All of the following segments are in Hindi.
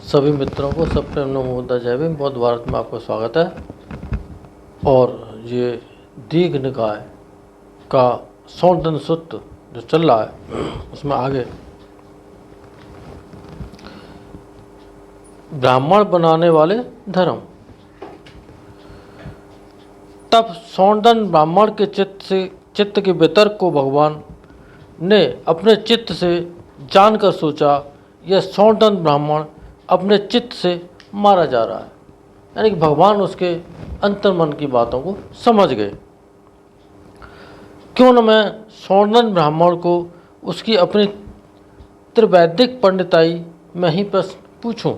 सभी मित्रों को सब प्रेम नमो बुद्धाय जय भीम। बौद्ध भारत में आपका स्वागत है। और ये दीघ निकाय का सौंदन सूत्र जो चल रहा है उसमें आगे ब्राह्मण बनाने वाले धर्म। तब सौंदन ब्राह्मण के चित्त के वितर्क को भगवान ने अपने चित्त से जानकर सोचा, यह सौंदन ब्राह्मण अपने चित्त से मारा जा रहा है। यानी कि भगवान उसके अंतर्मन की बातों को समझ गए। क्यों न मैं सौंदन ब्राह्मण को उसकी अपनी त्रिवैदिक पंडिताई में ही प्रश्न पूछूं।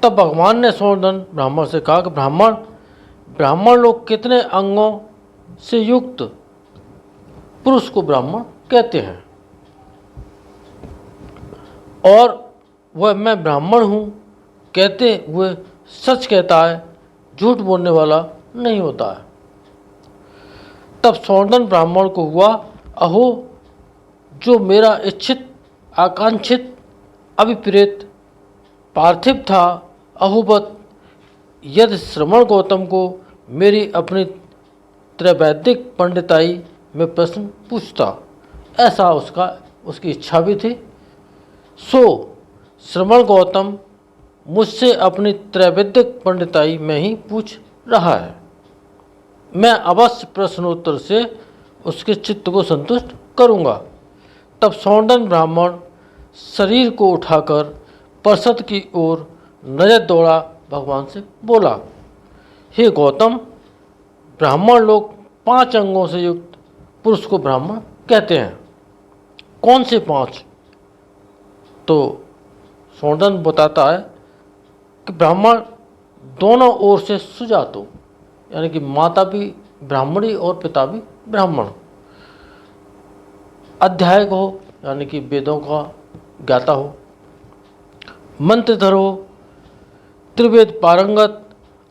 तब भगवान ने सौंदन ब्राह्मण से कहा कि ब्राह्मण लोग कितने अंगों से युक्त पुरुष को ब्राह्मण कहते हैं, और वह मैं ब्राह्मण हूँ कहते हुए सच कहता है, झूठ बोलने वाला नहीं होता है। तब सौंदन ब्राह्मण को हुआ, अहो जो मेरा इच्छित आकांक्षित अभिप्रेत पार्थिव था, अहोबत यदि श्रमण गौतम को मेरी अपनी त्रैवैदिक पंडिताई में प्रश्न पूछता, ऐसा उसकी इच्छा भी थी। सो श्रमण गौतम मुझसे अपनी त्रैवैदिक पंडिताई में ही पूछ रहा है। मैं अवश्य प्रश्नोत्तर से उसके चित्त को संतुष्ट करूंगा। तब सौंदन ब्राह्मण शरीर को उठाकर पर्षद की ओर नजर दौड़ा भगवान से बोला, हे गौतम, ब्राह्मण लोग 5 अंगों से युक्त पुरुष को ब्राह्मण कहते हैं। कौन से 5? तो सौंदन बताता है कि ब्राह्मण दोनों ओर से सुजात हो, यानी कि माता भी ब्राह्मणी और पिता भी ब्राह्मण, अध्यायक हो यानी कि वेदों का ज्ञाता हो, मंत्रधर हो, त्रिवेद पारंगत,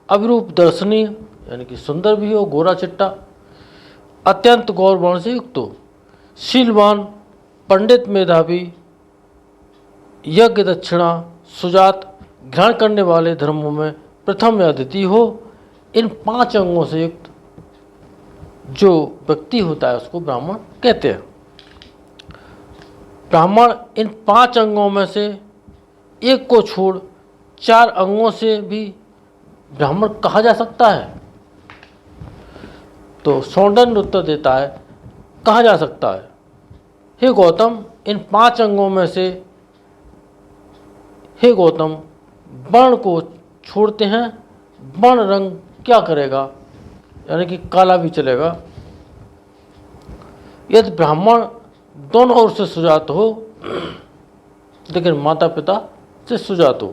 अभिरूप दर्शनीय यानी कि सुंदर भी हो, गोरा चिट्टा, अत्यंत गौर वर्ण से युक्त हो, शीलवान, पंडित, मेधावी, यज्ञ दक्षिणा, सुजात, ग्रहण करने वाले धर्मों में प्रथम या द्वितीय हो। इन 5 अंगों से युक्त जो व्यक्ति होता है उसको ब्राह्मण कहते हैं। ब्राह्मण इन 5 अंगों में से एक को छोड़ 4 अंगों से भी ब्राह्मण कहा जा सकता है। तो सौंदन उत्तर देता है, कहा जा सकता है। हे गौतम, इन 5 अंगों में से हे गौतम, वर्ण को छोड़ते हैं, वर्ण रंग क्या करेगा, यानी कि काला भी चलेगा। यदि ब्राह्मण दोनों ओर से सुजात हो लेकिन माता पिता से सुजात हो,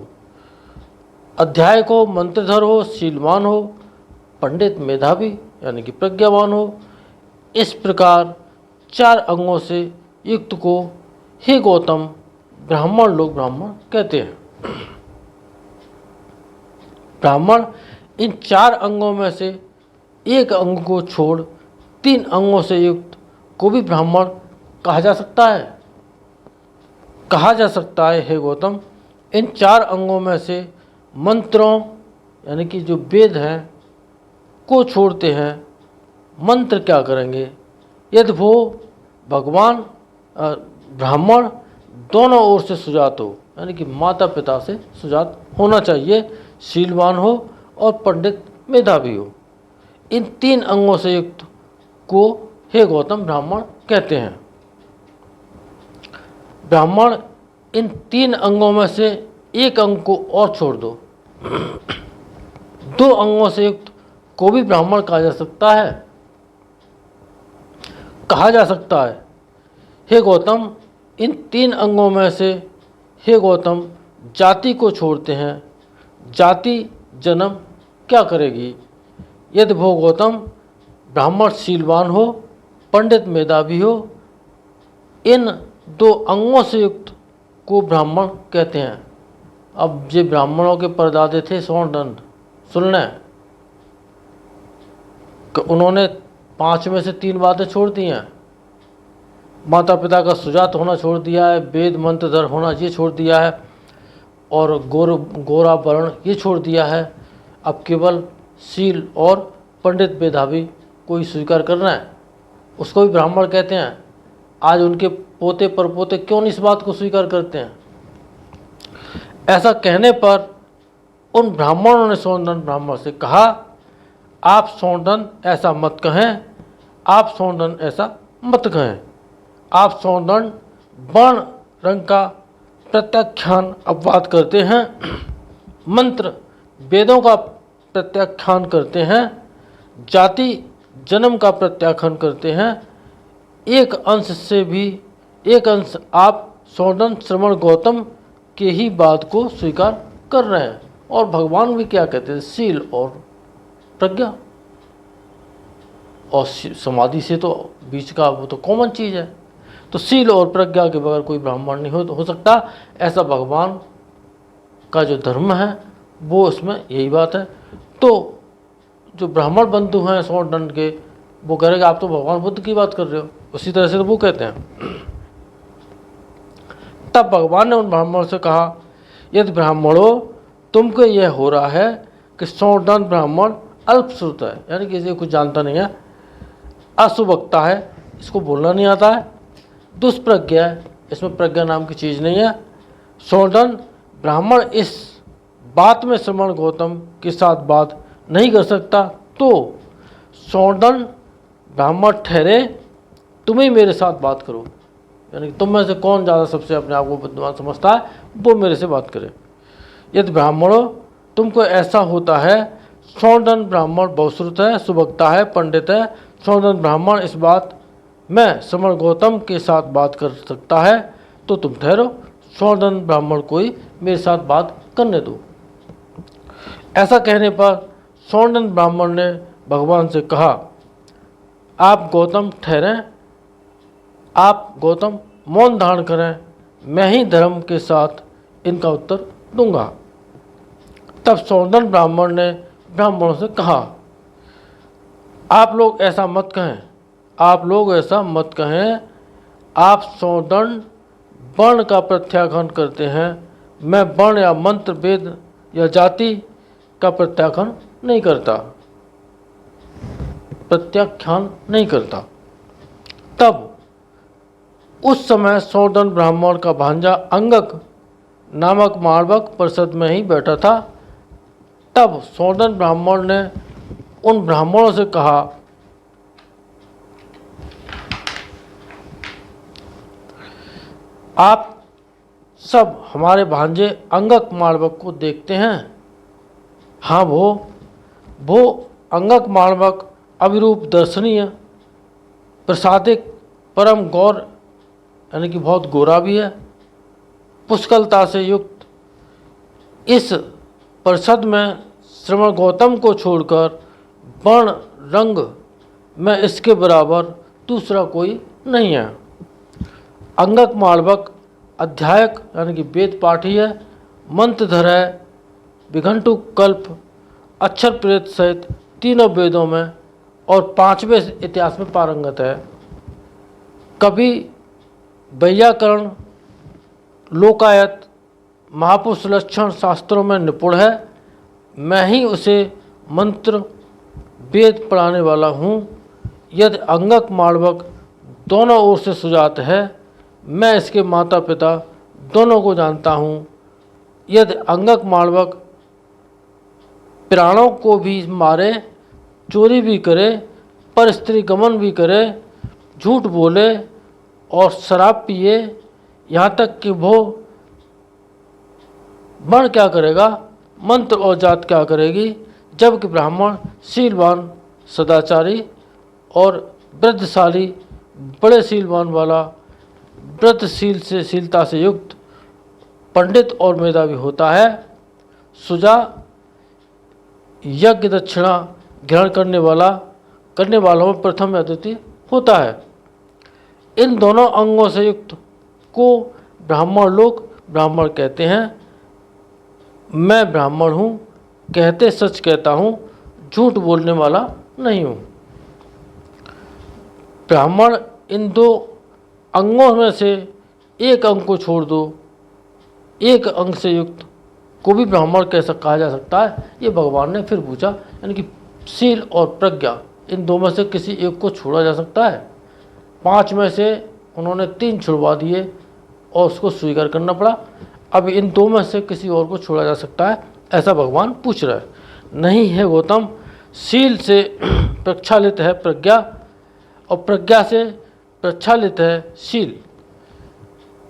अध्यायक हो, मंत्रधर हो, शीलवान हो, पंडित, मेधावी यानी कि प्रज्ञावान हो, इस प्रकार 4 अंगों से युक्त को हे गौतम ब्राह्मण लोग ब्राह्मण कहते हैं। ब्राह्मण इन 4 अंगों में से एक अंग को छोड़ 3 अंगों से युक्त को भी ब्राह्मण कहा जा सकता है। कहा जा सकता है हे गौतम, इन 4 अंगों में से मंत्रों यानी कि जो वेद हैं को छोड़ते हैं। मंत्र क्या करेंगे? यदि वो भगवान ब्राह्मण दोनों ओर से सुजात हो, यानी कि माता पिता से सुजात होना चाहिए, शीलवान हो और पंडित मेधावी हो, इन 3 अंगों से युक्त को हे गौतम ब्राह्मण कहते हैं। ब्राह्मण इन 3 अंगों में से एक अंग को और छोड़ दो, 2 अंगों से युक्त को भी ब्राह्मण कहा जा सकता है। कहा जा सकता है हे गौतम, इन 3 अंगों में से हे गौतम जाति को छोड़ते हैं। जाति जन्म क्या करेगी? यदि वो गौतम ब्राह्मण शीलवान हो, पंडित मेधावी हो, इन 2 अंगों से युक्त को ब्राह्मण कहते हैं। अब ये ब्राह्मणों के परदादे थे सौंदन, सुन लें कि उन्होंने 5 में से 3 बातें छोड़ दी हैं। माता पिता का सुजात होना छोड़ दिया है, वेद मंत्रधर होना ये छोड़ दिया है, और गोरा वर्ण ये छोड़ दिया है। अब केवल शील और पंडित मेधावी को ही स्वीकार करना है, उसको भी ब्राह्मण कहते हैं। आज उनके पोते परपोते क्यों नहीं इस बात को स्वीकार करते हैं? ऐसा कहने पर उन ब्राह्मणों ने सौंदन ब्राह्मण से कहा, आप सौंदन ऐसा मत कहें, आप सौंदन ऐसा मत कहें। आप सौंदन वर्ण रंग का प्रत्याख्यान अपवाद करते हैं, मंत्र वेदों का प्रत्याख्यान करते हैं, जाति जन्म का प्रत्याख्यान करते हैं। एक अंश आप सौंदन श्रवण गौतम के ही बात को स्वीकार कर रहे हैं। और भगवान भी क्या कहते हैं? शील और प्रज्ञा और समाधि से तो बीच का वो तो कॉमन चीज़ है। तो शील और प्रज्ञा के बगैर कोई ब्राह्मण नहीं हो सकता। ऐसा भगवान का जो धर्म है वो उसमें यही बात है। तो जो ब्राह्मण बंधु हैं सौंदन के, वो कह रहे कि आप तो भगवान बुद्ध की बात कर रहे हो, उसी तरह से तो वो कहते हैं। तब भगवान ने उन ब्राह्मणों से कहा, यदि ब्राह्मणों तुमको यह हो रहा है कि सौंदन ब्राह्मण अल्पश्रुत है, यानी कि इसे कुछ जानता नहीं है, अशुभक्ता है, इसको बोलना नहीं आता है, दुष्प्रज्ञा है, इसमें प्रज्ञा नाम की चीज़ नहीं है। सौंदन ब्राह्मण इस बात में श्रवण गौतम के साथ बात नहीं कर सकता, तो सौंदन ब्राह्मण ठहरे, तुम ही मेरे साथ बात करो। यानी तुम में से कौन ज़्यादा सबसे अपने आप को बुद्धिमान समझता है, वो मेरे से बात करे। यदि ब्राह्मणों तुमको ऐसा होता है, सौंदन ब्राह्मण बहुश्रुत है, सुभक्ता है, पंडित है, सौंदन ब्राह्मण इस बात में श्रवण गौतम के साथ बात कर सकता है, तो तुम ठहरो, सौंदन ब्राह्मण को ही मेरे साथ बात करने दो। ऐसा कहने पर सौंदन ब्राह्मण ने भगवान से कहा, आप गौतम ठहरें, आप गौतम मौन धारण करें, मैं ही धर्म के साथ इनका उत्तर दूंगा। तब सौंदन ब्राह्मण ने ब्राह्मणों से कहा, आप लोग ऐसा मत कहें, आप लोग ऐसा मत कहें, आप सौंदन वर्ण का प्रत्याख्यान करते हैं, मैं वर्ण या मंत्र वेद या जाति का प्रत्याख्यान नहीं करता, प्रत्याख्यान नहीं करता। तब उस समय सौंदन ब्राह्मण का भांजा अंगक नामक माणवक परिषद में ही बैठा था। तब सौंदन ब्राह्मण ने उन ब्राह्मणों से कहा, आप सब हमारे भांजे अंगक माणवक को देखते हैं? हाँ, वो अंगक माणवक अभिरूप दर्शनीय प्रसादिक परम गौर, यानी कि बहुत गोरा भी है, पुष्कलता से युक्त। इस परिषद में श्रवण गौतम को छोड़कर वर्ण रंग में इसके बराबर दूसरा कोई नहीं है। अंगक मालवक अध्यायक यानी कि वेद पाठी है, मंत्रधर है, विघंटु कल्प अक्षर प्रेत सहित तीनों वेदों में और पांचवें इतिहास में पारंगत है। कभी वैयाकरण लोकायत महापुरुष लक्षण शास्त्रों में निपुण है। मैं ही उसे मंत्र वेद पढ़ाने वाला हूँ। यदि अंगक मालवक दोनों ओर से सुजात है, मैं इसके माता पिता दोनों को जानता हूँ। यदि अंगक मालवक प्राणों को भी मारे, चोरी भी करे, पर स्त्री गमन भी करे, झूठ बोले और शराब पिए, यहाँ तक कि वो वर्ण क्या करेगा, मंत्र और जात क्या करेगी, जबकि ब्राह्मण शीलवान सदाचारी और वृद्धशाली बड़े शीलवान वाला शीलता से युक्त पंडित और मेधावी होता है। सुजा यज्ञ दक्षिणा ग्रहण करने वालों में प्रथम या द्वितीय होता है। इन दोनों अंगों से युक्त को ब्राह्मण लोग ब्राह्मण कहते हैं। मैं ब्राह्मण हूँ, कहते सच कहता हूँ, झूठ बोलने वाला नहीं हूँ। ब्राह्मण इन दो अंगों में से एक अंग को छोड़ दो, एक अंग से युक्त को भी ब्राह्मण कैसा कहा जा सकता है, ये भगवान ने फिर पूछा। यानी कि शील और प्रज्ञा इन दो में से किसी एक को छोड़ा जा सकता है? 5 में से उन्होंने 3 छुड़वा दिए और उसको स्वीकार करना पड़ा। अब इन 2 में से किसी और को छोड़ा जा सकता है, ऐसा भगवान पूछ रहा है। नहीं है गौतम, शील से प्रक्षालित है प्रज्ञा और प्रज्ञा से प्रक्षालित है शील।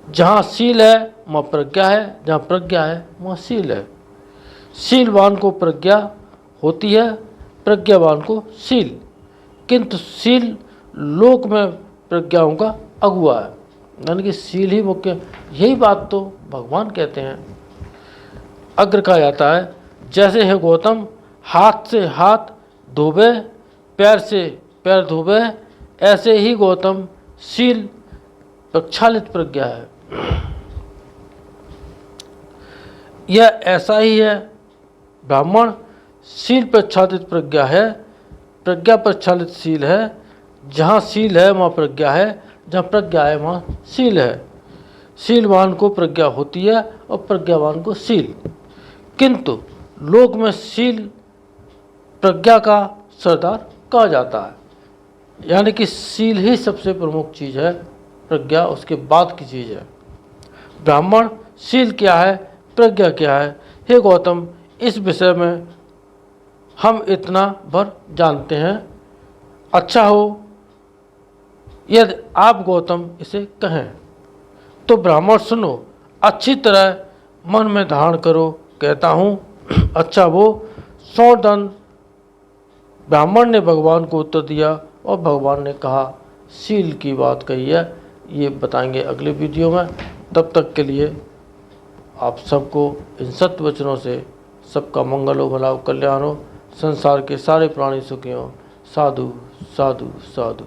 जहाँ शील है वहाँ प्रज्ञा है, जहाँ प्रज्ञा है वहाँ शील है। शीलवान को प्रज्ञा होती है, प्रज्ञावान को शील, किंतु शील लोक में प्रज्ञाओं का अगुआ है। यानी कि शील ही मुख्य, यही बात तो भगवान कहते हैं। अग्र कहा जाता है, जैसे है गौतम हाथ से हाथ धोबे, पैर से पैर धोबे, ऐसे ही गौतम शील प्रक्षालित प्रज्ञा है। यह ऐसा ही है। ब्राह्मण शील प्रक्षालित प्रज्ञा है, प्रज्ञा प्रक्षालित शील है। जहाँ शील है वहाँ प्रज्ञा है, जहाँ प्रज्ञा है वहाँ शील है। शीलवान को प्रज्ञा होती है और प्रज्ञावान को शील, किंतु लोक में शील प्रज्ञा का सरदार कहा जाता है। यानी कि शील ही सबसे प्रमुख चीज़ है, प्रज्ञा उसके बाद की चीज़ है। ब्राह्मण शील क्या है, प्रज्ञा क्या है? हे गौतम, इस विषय में हम इतना भर जानते हैं। अच्छा हो यदि आप गौतम इसे कहें। तो ब्राह्मण सुनो, अच्छी तरह मन में धारण करो, कहता हूँ। अच्छा वो 100 दन। ब्राह्मण ने भगवान को उत्तर दिया और भगवान ने कहा शील की बात कही है, ये बताएंगे अगले वीडियो में। तब तक के लिए आप सबको इन सत्य वचनों से सबका मंगल हो, भला हो, कल्याण हो, संसार के सारे प्राणी सुखी हों। साधु साधु साधु।